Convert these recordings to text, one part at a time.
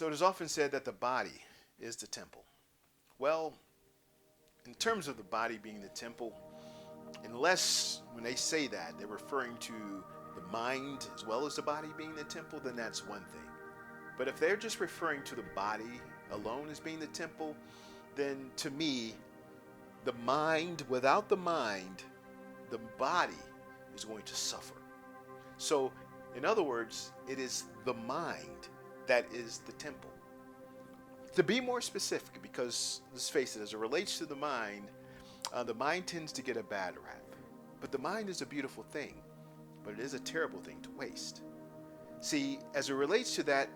So it is often said that the body is the temple. Well, in terms of the body being the temple, unless when they say that they're referring to the mind as well as the body being the temple, then that's one thing. But if they're just referring to the body alone as being the temple, then to me, the mind, without the mind, the body is going to suffer. So, in other words, it is the mind that is the temple. To be more specific, because let's face it, as it relates to the mind tends to get a bad rap. But the mind is a beautiful thing, but it is a terrible thing to waste. See, as it relates to that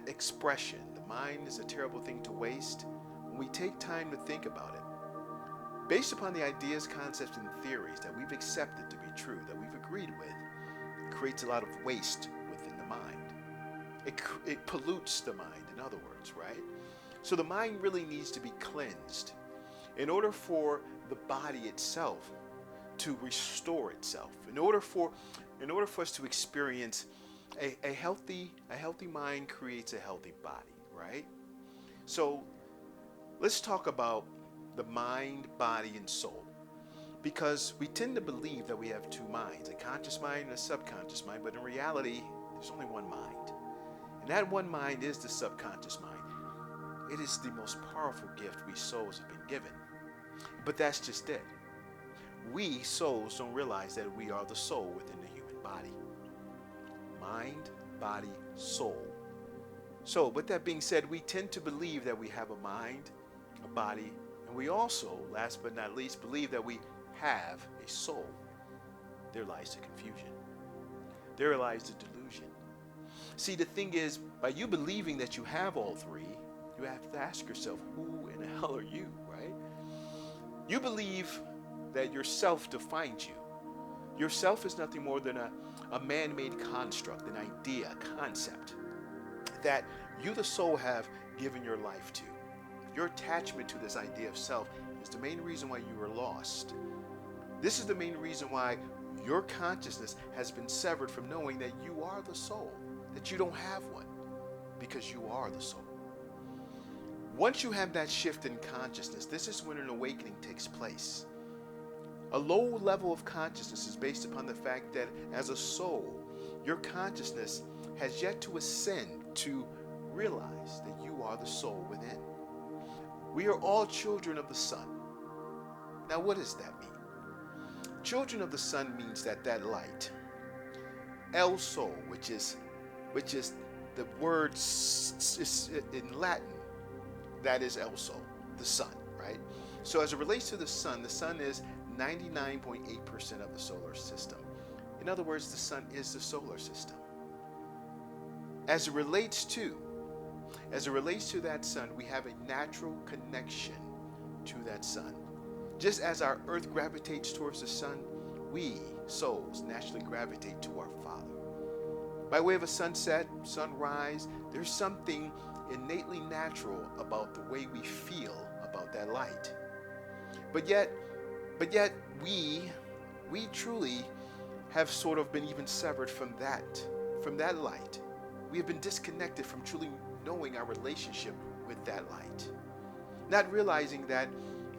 expression, the mind is a terrible thing to waste, when we take time to think about it, based upon the ideas, concepts, and theories that we've accepted to be true, that we've agreed with, it creates a lot of waste within the mind. It pollutes the mind, in other words, right? So the mind really needs to be cleansed in order for the body itself to restore itself. In order for us to experience a healthy mind creates a healthy body, right? So let's talk about the mind, body, and soul. Because we tend to believe that we have two minds, a conscious mind and a subconscious mind, but in reality, there's only one mind. And that one mind is the subconscious mind. It is the most powerful gift we souls have been given. But that's just it. We souls don't realize that we are the soul within the human body. Mind, body, soul. So, with that being said, we tend to believe that we have a mind, a body, and we also, last but not least, believe that we have a soul. There lies the confusion. There lies the delusion. See, the thing is, by you believing that you have all three, you have to ask yourself, who in the hell are you, right? You believe that yourself defines you. Yourself is nothing more than a man-made construct, an idea, a concept that you, the soul, have given your life to. Your attachment to this idea of self is the main reason why you were lost. This is the main reason why your consciousness has been severed from knowing that you are the soul, that you don't have one, because you are the soul. Once you have that shift in consciousness, this is when an awakening takes place. A low level of consciousness is based upon the fact that as a soul, your consciousness has yet to ascend to realize that you are the soul within. We are all children of the sun. Now, what does that mean? Children of the sun means that light, El Sol, which is the word in Latin, that is El Sol, the sun, right? So as it relates to the sun is 99.8% of the solar system. In other words, the sun is the solar system. As it relates to that sun, we have a natural connection to that sun. Just as our earth gravitates towards the sun, we, souls, naturally gravitate to our Father. By way of a sunset, sunrise, there's something innately natural about the way we feel about that light. But yet we truly have sort of been even severed from that light. We have been disconnected from truly knowing our relationship with that light. Not realizing that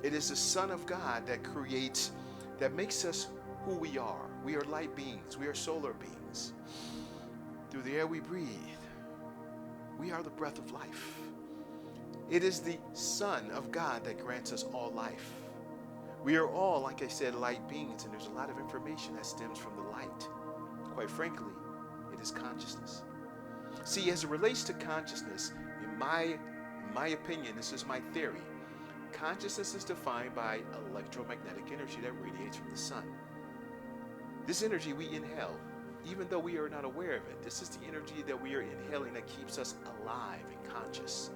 it is the Son of God that makes us who we are. We are light beings. We are solar beings. Through the air we breathe, we are the breath of life. It is the Son of God that grants us all life. We are all, like I said, light beings, and there's a lot of information that stems from the light. Quite frankly, it is consciousness. See, as it relates to consciousness, in my opinion, this is my theory, consciousness is defined by electromagnetic energy that radiates from the sun. This energy we inhale, even though we are not aware of it. This is the energy that we are inhaling that keeps us alive and conscious.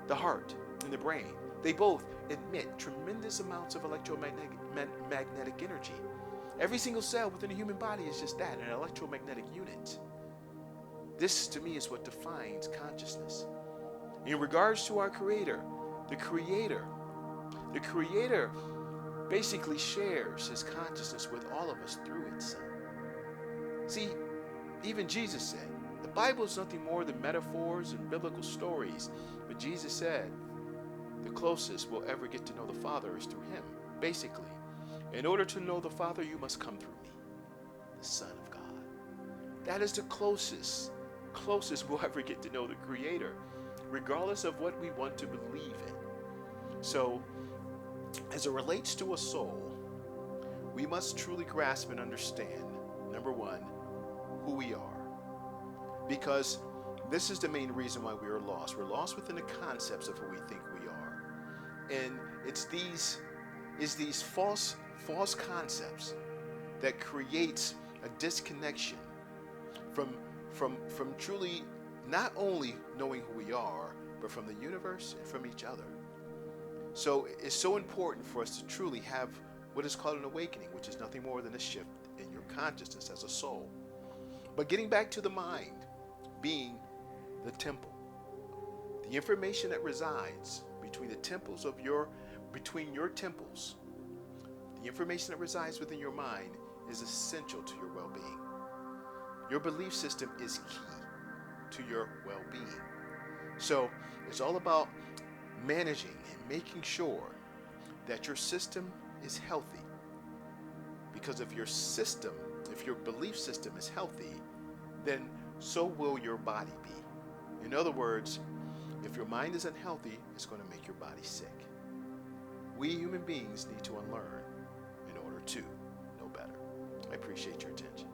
The heart and the brain, they both emit tremendous amounts of electromagnetic energy. Every single cell within the human body is just that, an electromagnetic unit. This, to me, is what defines consciousness. In regards to our Creator, the Creator basically shares His consciousness with all of us through its Son. See, even Jesus said, The Bible is nothing more than metaphors and biblical stories. But Jesus said, the closest we'll ever get to know the Father is through him. Basically, in order to know the Father, you must come through me, the Son of God. That is the closest we'll ever get to know the Creator, regardless of what we want to believe in. So, as it relates to a soul, we must truly grasp and understand, number one, who we are. Because this is the main reason why we are lost. We're lost within the concepts of who we think we are. And it's these false concepts that creates a disconnection from truly not only knowing who we are, but from the universe and from each other. So it's so important for us to truly have what is called an awakening, which is nothing more than a shift in your consciousness as a soul. But getting back to the mind being the temple, the information that resides between your temples, the information that resides within your mind is essential to your well-being. Your belief system is key to your well-being. So it's all about managing and making sure that your system is healthy. Because if your belief system is healthy, then so will your body be. In other words, if your mind is unhealthy, it's going to make your body sick. We human beings need to unlearn in order to know better. I appreciate your attention.